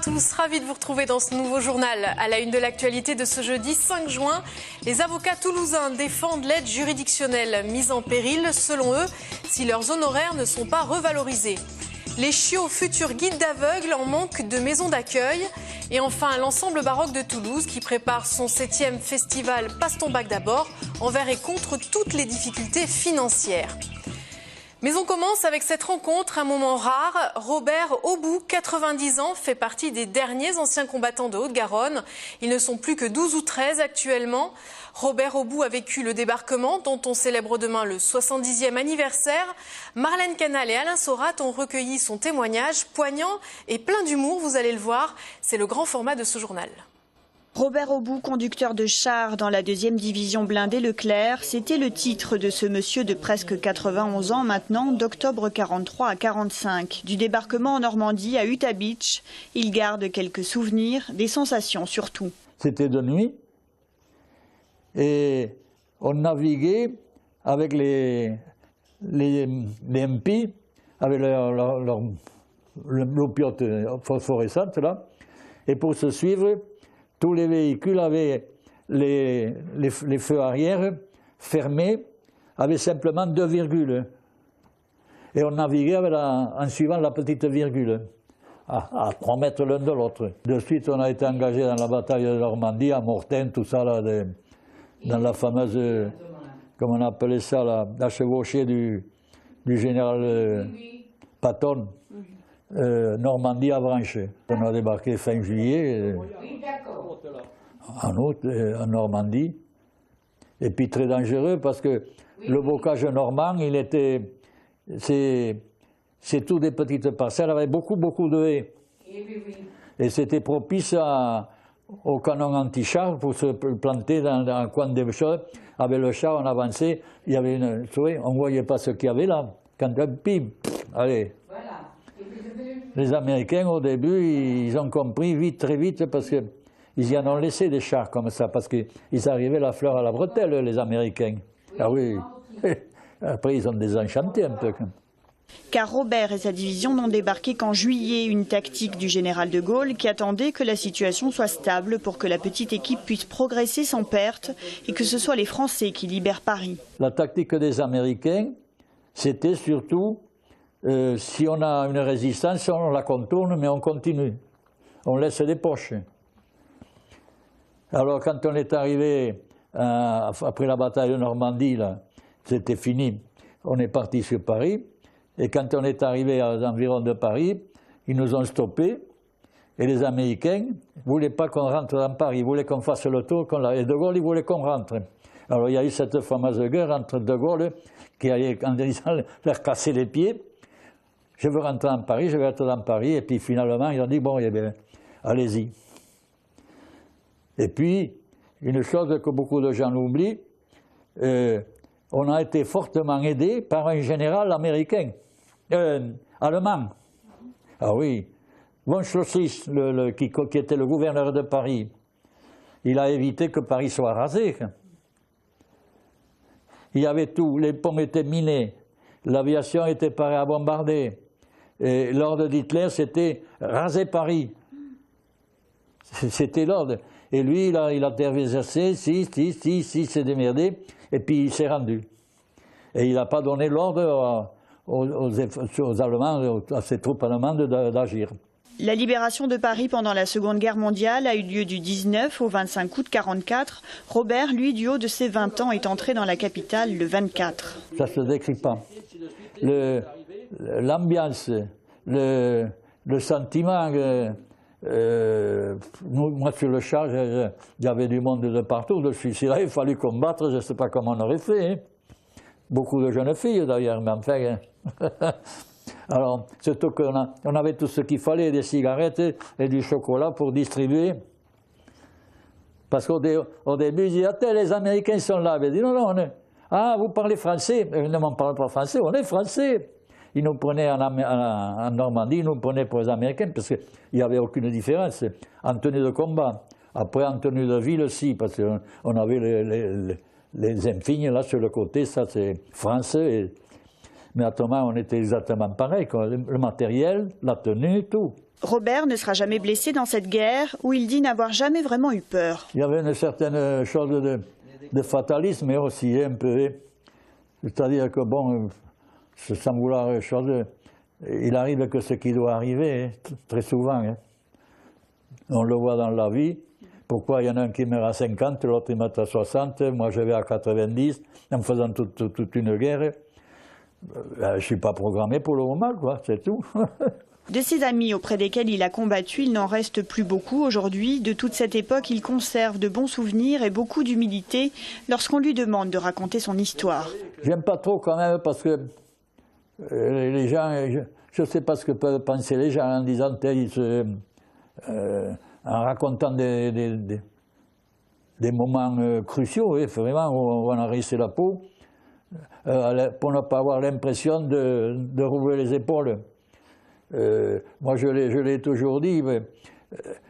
Tous ravis de vous retrouver dans ce nouveau journal. À la une de l'actualité de ce jeudi 5 juin, les avocats toulousains défendent l'aide juridictionnelle mise en péril, selon eux, si leurs honoraires ne sont pas revalorisés. Les chiots, futurs guides d'aveugles, en manque de maisons d'accueil. Et enfin, l'ensemble baroque de Toulouse qui prépare son 7e festival Passe ton bac d'abord, envers et contre toutes les difficultés financières. Mais on commence avec cette rencontre, un moment rare. Robert Aubout, 90 ans, fait partie des derniers anciens combattants de Haute-Garonne. Ils ne sont plus que 12 ou 13 actuellement. Robert Aubout a vécu le débarquement dont on célèbre demain le 70e anniversaire. Marlène Canal et Alain Sorat ont recueilli son témoignage poignant et plein d'humour, vous allez le voir. C'est le grand format de ce journal. Robert Aubout, conducteur de char dans la 2e division blindée Leclerc, c'était le titre de ce monsieur de presque 91 ans maintenant, d'octobre 43 à 45. Du débarquement en Normandie à Utah Beach, il garde quelques souvenirs, des sensations surtout. C'était de nuit et on naviguait avec les MP, avec l'opiote phosphorescente là, et pour se suivre, tous les véhicules avaient les feux arrière fermés, avaient simplement 2 virgules. Et on naviguait en suivant la petite virgule, à 3 mètres l'un de l'autre. De suite, on a été engagé dans la bataille de Normandie, à Mortain, tout ça, là, dans la fameuse, comme on appelait ça, la chevauchée du général Patton, Normandie à Branche. On a débarqué fin juillet. En août, en Normandie, et puis très dangereux parce que le bocage normand, c'est tout des petites parcelles avec beaucoup de haies. Et c'était propice au canon anti-char pour se planter dans un coin des choses. Avec le char, on avançait, il y avait on ne voyait pas ce qu'il y avait là. Quand pim, allez. Les Américains, au début, ils ont compris très vite, parce que ils y en ont laissé des chars comme ça, parce qu'ils arrivaient la fleur à la bretelle, les Américains. Ah oui, après ils ont désenchanté un peu. Car Robert et sa division n'ont débarqué qu'en juillet, une tactique du général de Gaulle qui attendait que la situation soit stable pour que la petite équipe puisse progresser sans perte et que ce soit les Français qui libèrent Paris. La tactique des Américains, c'était surtout, si on a une résistance, on la contourne, mais on continue. On laisse des poches. Alors quand on est arrivé, après la bataille de Normandie, c'était fini, on est parti sur Paris, et quand on est arrivé aux environs de Paris, ils nous ont stoppés, et les Américains ne voulaient pas qu'on rentre dans Paris, ils voulaient qu'on fasse le tour, et De Gaulle, il voulait qu'on rentre. Alors il y a eu cette fameuse guerre entre De Gaulle, qui allait en disant leur casser les pieds, je veux rentrer dans Paris, je veux être dans Paris, et puis finalement ils ont dit, bon, eh bien, allez-y. Et puis, une chose que beaucoup de gens oublient, on a été fortement aidé par un général américain, allemand. Ah oui, von Schlosser, qui était le gouverneur de Paris, il a évité que Paris soit rasé. Il y avait tout, les ponts étaient minés, l'aviation était prête à bombarder. Et l'ordre d'Hitler, c'était raser Paris. C'était l'ordre. Et lui, il a tergiversé, si, s'est démerdé, et puis il s'est rendu. Et il n'a pas donné l'ordre aux Allemands, à ses troupes allemandes d'agir. La libération de Paris pendant la Seconde Guerre mondiale a eu lieu du 19 au 25 août 1944. Robert, lui, du haut de ses 20 ans, est entré dans la capitale le 24. Ça ne se décrit pas. L'ambiance, le sentiment... moi sur le char, il y avait du monde de partout, il a fallu combattre, je ne sais pas comment on aurait fait. Hein. Beaucoup de jeunes filles d'ailleurs, mais enfin. Hein. Alors, surtout qu'on avait tout ce qu'il fallait, des cigarettes et du chocolat pour distribuer. Parce qu'au début, ils disaient, ah, les Américains sont là. Ils disaient, non, ah, vous parlez français? Non, on ne parle pas français, on est français. Ils nous prenaient en Normandie, ils nous prenaient pour les Américains, parce qu'il n'y avait aucune différence. En tenue de combat. Après, en tenue de ville, si, parce qu'on avait les insignes, là, sur le côté, ça c'est français. Mais à Thomas, on était exactement pareil, quoi. Le matériel, la tenue, tout. Robert ne sera jamais blessé dans cette guerre où il dit n'avoir jamais vraiment eu peur. Il y avait une certaine chose de fatalisme, mais aussi un peu. C'est-à-dire que, bon, sans vouloir chose, il arrive que ce qui doit arriver, hein, très souvent. Hein. On le voit dans la vie. Pourquoi il y en a un qui meurt à 50, l'autre il meurt à 60, moi je vais à 90, en faisant toute une guerre. Je ne suis pas programmé pour le moment, quoi, c'est tout. De ses amis auprès desquels il a combattu, il n'en reste plus beaucoup aujourd'hui. De toute cette époque, il conserve de bons souvenirs et beaucoup d'humilité lorsqu'on lui demande de raconter son histoire. J'aime pas trop quand même parce que les gens, je ne sais pas ce que peuvent penser les gens en disant, en racontant des moments cruciaux, vraiment, où on a rissé la peau, pour ne pas avoir l'impression de rouvrir les épaules. Moi, je l'ai toujours dit. Mais,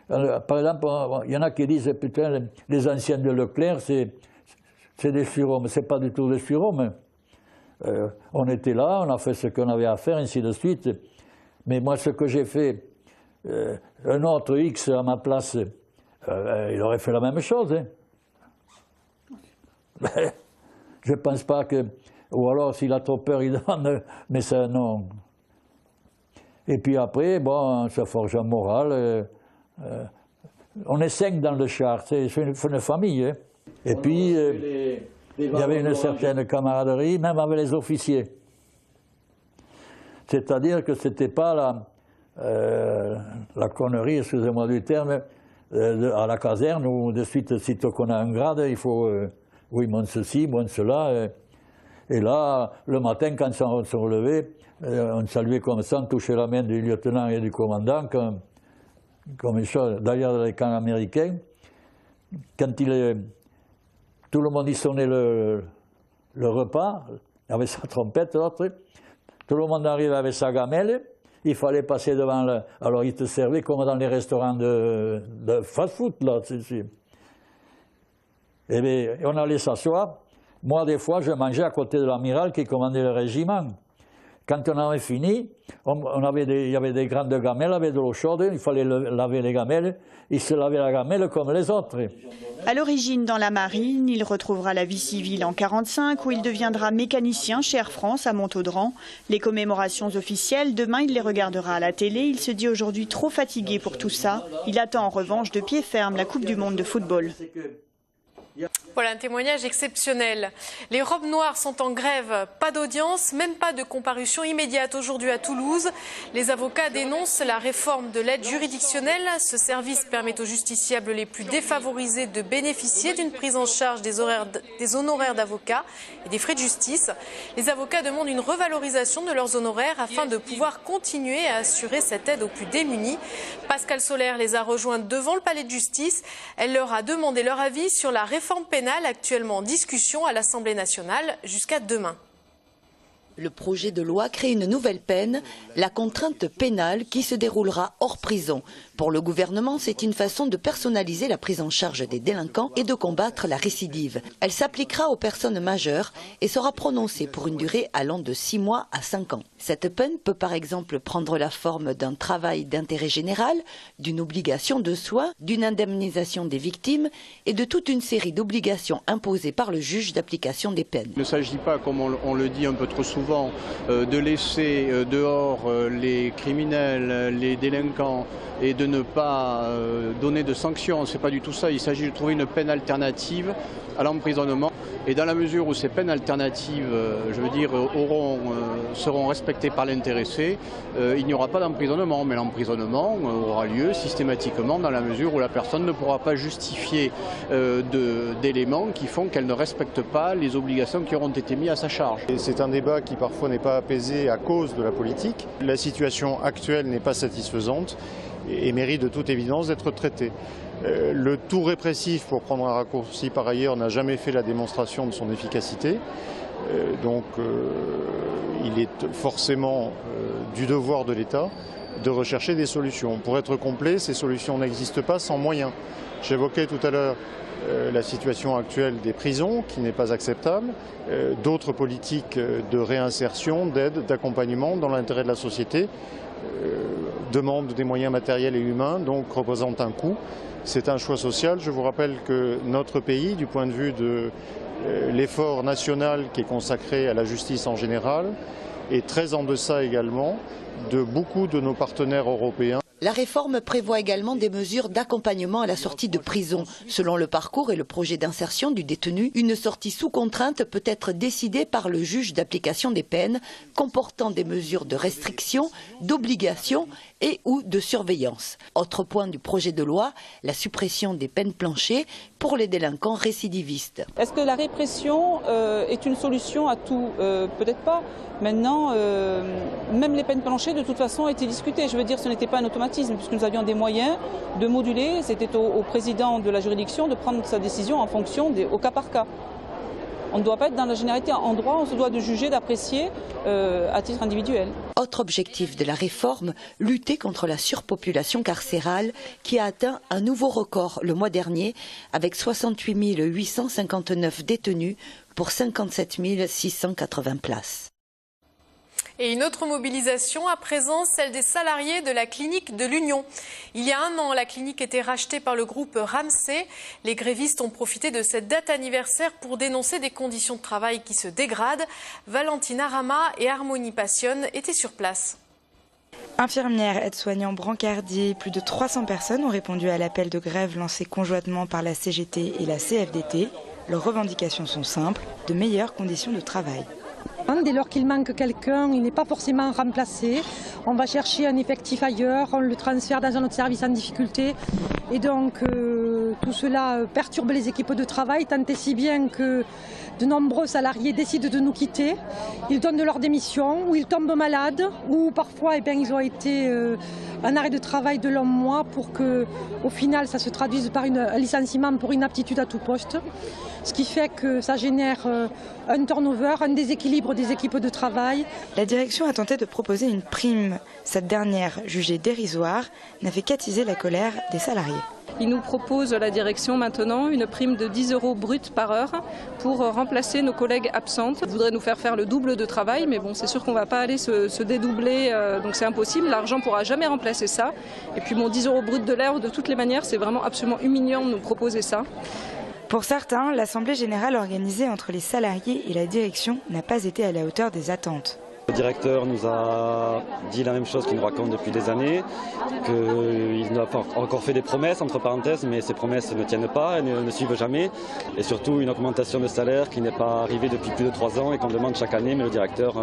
par exemple, il y en a qui disent putain, les anciens de Leclerc, c'est des surhommes. C'est pas du tout des surhommes. On était là, on a fait ce qu'on avait à faire, ainsi de suite. Mais moi, ce que j'ai fait, un autre X à ma place, il aurait fait la même chose. Hein. Je ne pense pas que. Ou alors, s'il a trop peur, il donne. Mais ça, non. Et puis après, bon, on se forge un moral. On est 5 dans le char, c'est une famille. Hein. Et puis, il y avait une certaine camaraderie, même avec les officiers. C'est-à-dire que ce n'était pas la connerie, excusez-moi du terme, à la caserne où de suite, sitôt qu'on a un grade, il faut, oui, monte ceci, monte cela. Et là, le matin, quand on se relevait, on saluait comme ça, on touchait la main du lieutenant et du commandant, comme une chose. D'ailleurs, dans les camps américains, quand tout le monde y sonnait le repas, avec sa trompette, l'autre, tout le monde arrivait avec sa gamelle, il fallait passer devant alors ils te servaient comme dans les restaurants de fast-food, là. Et bien, on allait s'asseoir. Moi, des fois, je mangeais à côté de l'amiral qui commandait le régiment. Quand on avait fini, il y avait des grandes gamelles avec de l'eau chaude, il fallait laver les gamelles, il se lavait la gamelle comme les autres. À l'origine dans la marine, il retrouvera la vie civile en 1945 où il deviendra mécanicien chez Air France à Montaudran. Les commémorations officielles, demain il les regardera à la télé. Il se dit aujourd'hui trop fatigué pour tout ça. Il attend en revanche de pied ferme la Coupe du Monde de football. Voilà un témoignage exceptionnel. Les robes noires sont en grève, pas d'audience, même pas de comparution immédiate aujourd'hui à Toulouse. Les avocats dénoncent la réforme de l'aide juridictionnelle. Ce service permet aux justiciables les plus défavorisés de bénéficier d'une prise en charge des honoraires d'avocats et des frais de justice. Les avocats demandent une revalorisation de leurs honoraires afin de pouvoir continuer à assurer cette aide aux plus démunis. Pascal Soler les a rejoints devant le palais de justice. Elle leur a demandé leur avis sur la réforme pénale actuellement en discussion à l'Assemblée nationale jusqu'à demain. Le projet de loi crée une nouvelle peine, la contrainte pénale qui se déroulera hors prison. Pour le gouvernement, c'est une façon de personnaliser la prise en charge des délinquants et de combattre la récidive. Elle s'appliquera aux personnes majeures et sera prononcée pour une durée allant de 6 mois à 5 ans. Cette peine peut par exemple prendre la forme d'un travail d'intérêt général, d'une obligation de soins, d'une indemnisation des victimes et de toute une série d'obligations imposées par le juge d'application des peines. Il ne s'agit pas, comme on le dit un peu trop souvent, de laisser dehors les criminels, les délinquants et de ne pas donner de sanctions. Ce n'est pas du tout ça. Il s'agit de trouver une peine alternative à l'emprisonnement. Et dans la mesure où ces peines alternatives, je veux dire, seront respectées par l'intéressé, il n'y aura pas d'emprisonnement. Mais l'emprisonnement aura lieu systématiquement dans la mesure où la personne ne pourra pas justifier d'éléments qui font qu'elle ne respecte pas les obligations qui auront été mises à sa charge. C'est un débat qui parfois n'est pas apaisé à cause de la politique. La situation actuelle n'est pas satisfaisante et mérite de toute évidence d'être traitée. Le tout répressif, pour prendre un raccourci par ailleurs, n'a jamais fait la démonstration de son efficacité. Donc il est forcément du devoir de l'État de rechercher des solutions. Pour être complet, ces solutions n'existent pas sans moyens. J'évoquais tout à l'heure la situation actuelle des prisons, qui n'est pas acceptable, d'autres politiques de réinsertion, d'aide, d'accompagnement dans l'intérêt de la société, demandent des moyens matériels et humains, donc représentent un coût. C'est un choix social. Je vous rappelle que notre pays, du point de vue de l'effort national qui est consacré à la justice en général, est très en deçà également de beaucoup de nos partenaires européens. La réforme prévoit également des mesures d'accompagnement à la sortie de prison. Selon le parcours et le projet d'insertion du détenu, une sortie sous contrainte peut être décidée par le juge d'application des peines, comportant des mesures de restriction, d'obligation et ou de surveillance. Autre point du projet de loi, la suppression des peines planchers pour les délinquants récidivistes. Est-ce que la répression est une solution à tout? Peut-être pas. Maintenant, même les peines planchers, de toute façon, étaient discutées. Je veux dire, ce n'était pas un automatisme, puisque nous avions des moyens de moduler. C'était au président de la juridiction de prendre sa décision en fonction au cas par cas. On ne doit pas être dans la généralité. En droit, on se doit de juger, d'apprécier à titre individuel. Autre objectif de la réforme, lutter contre la surpopulation carcérale qui a atteint un nouveau record le mois dernier avec 68 859 détenus pour 57 680 places. Et une autre mobilisation à présent, celle des salariés de la clinique de l'Union. Il y a un an, la clinique était rachetée par le groupe Ramsay. Les grévistes ont profité de cette date anniversaire pour dénoncer des conditions de travail qui se dégradent. Valentina Rama et Harmonie Passionne étaient sur place. Infirmières, aides-soignants, brancardiers, plus de 300 personnes ont répondu à l'appel de grève lancé conjointement par la CGT et la CFDT. Leurs revendications sont simples, de meilleures conditions de travail. Dès lors qu'il manque quelqu'un, il n'est pas forcément remplacé. On va chercher un effectif ailleurs, on le transfère dans un autre service en difficulté. Et donc tout cela perturbe les équipes de travail, tant et si bien que de nombreux salariés décident de nous quitter. Ils donnent leur démission, ou ils tombent malades, ou parfois ils ont été en arrêt de travail de longs mois pour qu'au final ça se traduise par un licenciement pour inaptitude à tout poste. Ce qui fait que ça génère un turnover, un déséquilibre des équipes de travail. La direction a tenté de proposer une prime. Cette dernière, jugée dérisoire, n'a fait qu'attiser la colère des salariés. Il nous propose, la direction maintenant, une prime de 10 € brut par heure pour remplacer nos collègues absentes. Ils voudraient nous faire le double de travail, mais bon, c'est sûr qu'on ne va pas aller se dédoubler, donc c'est impossible. L'argent ne pourra jamais remplacer ça. Et puis bon, 10 € brut de l'heure, de toutes les manières, c'est vraiment absolument humiliant de nous proposer ça. Pour certains, l'Assemblée générale organisée entre les salariés et la direction n'a pas été à la hauteur des attentes. Le directeur nous a dit la même chose qu'il nous raconte depuis des années, qu'il a encore fait des promesses, entre parenthèses, mais ces promesses ne tiennent pas, ne suivent jamais. Et surtout une augmentation de salaire qui n'est pas arrivée depuis plus de 3 ans et qu'on demande chaque année, mais le directeur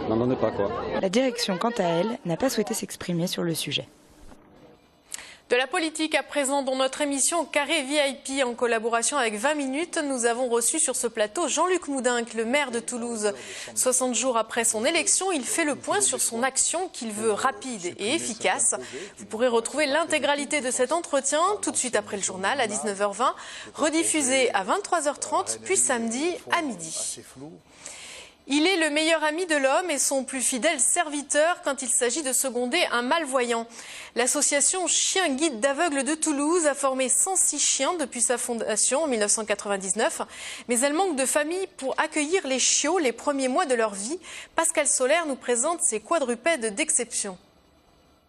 n'en donne pas, quoi. La direction, quant à elle, n'a pas souhaité s'exprimer sur le sujet. De la politique à présent dans notre émission Carré VIP en collaboration avec 20 minutes. Nous avons reçu sur ce plateau Jean-Luc Moudenc, le maire de Toulouse. 60 jours après son élection, il fait le point sur son action qu'il veut rapide et efficace. Vous pourrez retrouver l'intégralité de cet entretien tout de suite après le journal à 19h20, rediffusé à 23h30 puis samedi à midi. Il est le meilleur ami de l'homme et son plus fidèle serviteur quand il s'agit de seconder un malvoyant. L'association Chiens Guides d'Aveugles de Toulouse a formé 106 chiens depuis sa fondation en 1999. Mais elle manque de famille pour accueillir les chiots les premiers mois de leur vie. Pascal Solaire nous présente ces quadrupèdes d'exception.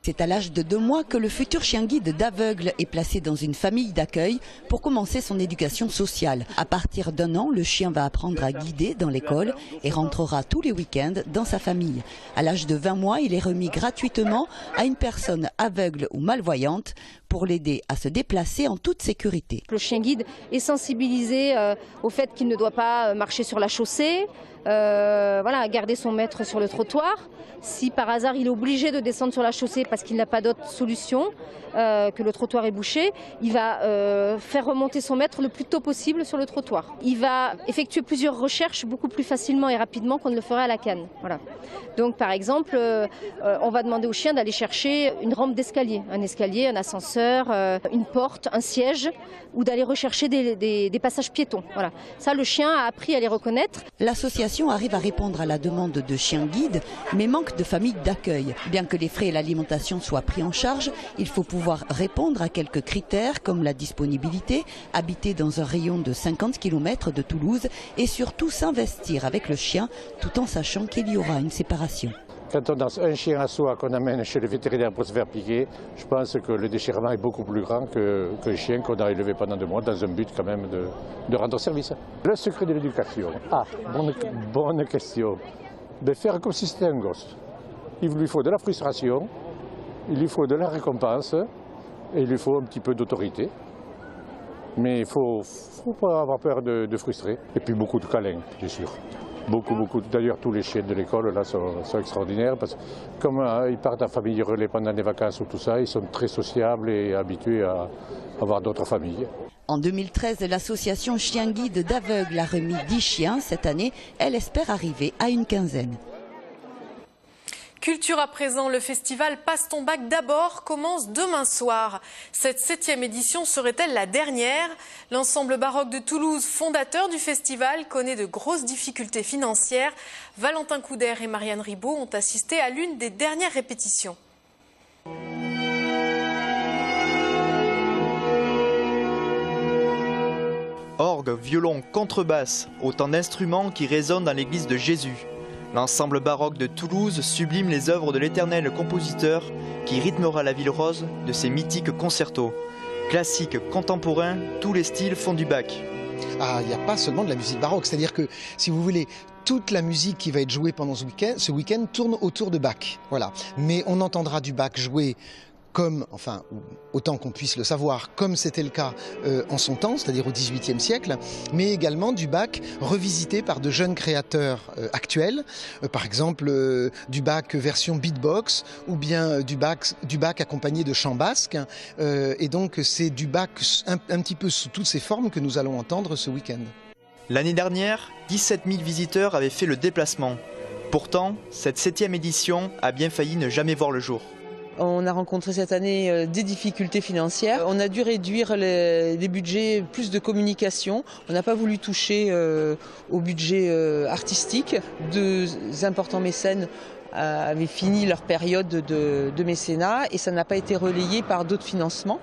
C'est à l'âge de 2 mois que le futur chien guide d'aveugle est placé dans une famille d'accueil pour commencer son éducation sociale. À partir d'1 an, le chien va apprendre à guider dans l'école et rentrera tous les week-ends dans sa famille. À l'âge de 20 mois, il est remis gratuitement à une personne aveugle ou malvoyante pour l'aider à se déplacer en toute sécurité. Le chien guide est sensibilisé au fait qu'il ne doit pas marcher sur la chaussée, garder son maître sur le trottoir. Si par hasard il est obligé de descendre sur la chaussée parce qu'il n'a pas d'autre solution, que le trottoir est bouché, il va faire remonter son maître le plus tôt possible sur le trottoir. Il va effectuer plusieurs recherches beaucoup plus facilement et rapidement qu'on ne le ferait à la canne. Voilà. Donc par exemple, on va demander au chien d'aller chercher une rampe d'escalier, un ascenseur, ascenseur, une porte, un siège, ou d'aller rechercher des passages piétons. Voilà. Ça, le chien a appris à les reconnaître. L'association arrive à répondre à la demande de chiens guides, mais manque de familles d'accueil. Bien que les frais et l'alimentation soient pris en charge, il faut pouvoir répondre à quelques critères comme la disponibilité, habiter dans un rayon de 50 km de Toulouse et surtout s'investir avec le chien tout en sachant qu'il y aura une séparation. Quand on a un chien à soi qu'on amène chez le vétérinaire pour se faire piquer, je pense que le déchirement est beaucoup plus grand qu'un chien qu'on a élevé pendant 2 mois dans un but quand même de rendre service. Le secret de l'éducation. Ah, bonne question. De faire comme si c'était un gosse. Il lui faut de la frustration, il lui faut de la récompense et il lui faut un petit peu d'autorité. Mais il ne faut pas avoir peur de frustrer. Et puis beaucoup de câlins, bien sûr. Beaucoup. D'ailleurs, tous les chiens de l'école là sont extraordinaires parce que comme ils partent en famille relais pendant les vacances ou tout ça, ils sont très sociables et habitués à avoir d'autres familles. En 2013, l'association Chien Guide d'Aveugles a remis 10 chiens. Cette année, elle espère arriver à une quinzaine. Culture à présent, le festival Passe ton bac d'abord commence demain soir. Cette 7e édition serait-elle la dernière? L'ensemble baroque de Toulouse, fondateur du festival, connaît de grosses difficultés financières. Valentin Couder et Marianne Ribaud ont assisté à l'une des dernières répétitions. Orgue, violon, contrebasse, autant d'instruments qui résonnent dans l'église de Jésus. L'ensemble baroque de Toulouse sublime les œuvres de l'éternel compositeur qui rythmera la ville rose de ses mythiques concertos. Classiques, contemporains, tous les styles font du Bach. Il n'y a pas seulement de la musique baroque, c'est-à-dire que, si vous voulez, toute la musique qui va être jouée pendant ce week-end tourne autour de Bach. Voilà. Mais on entendra du Bach joué comme, enfin, autant qu'on puisse le savoir, comme c'était le cas en son temps, c'est-à-dire au XVIIIe siècle, mais également du Bach revisité par de jeunes créateurs actuels, par exemple du Bach version beatbox, ou bien du Bach accompagné de chant basque, et donc c'est du Bach un petit peu sous toutes ses formes que nous allons entendre ce week-end. L'année dernière, 17 000 visiteurs avaient fait le déplacement. Pourtant, cette 7e édition a bien failli ne jamais voir le jour. On a rencontré cette année des difficultés financières. On a dû réduire les budgets, plus de communication. On n'a pas voulu toucher au budget artistique. 2 importants mécènes avaient fini leur période de mécénat et ça n'a pas été relayé par d'autres financements.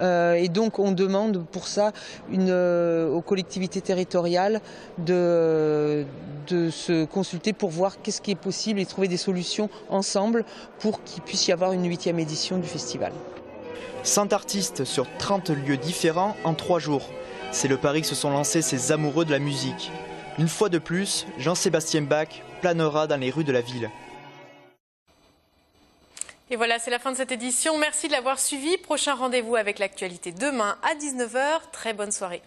Et donc on demande pour ça aux collectivités territoriales de se consulter pour voir qu'est-ce qui est possible et trouver des solutions ensemble pour qu'il puisse y avoir une 8e édition du festival. 100 artistes sur 30 lieux différents en 3 jours. C'est le pari que se sont lancés ces amoureux de la musique. Une fois de plus, Jean-Sébastien Bach planera dans les rues de la ville. Et voilà, c'est la fin de cette édition. Merci de l'avoir suivi. Prochain rendez-vous avec l'actualité demain à 19h. Très bonne soirée.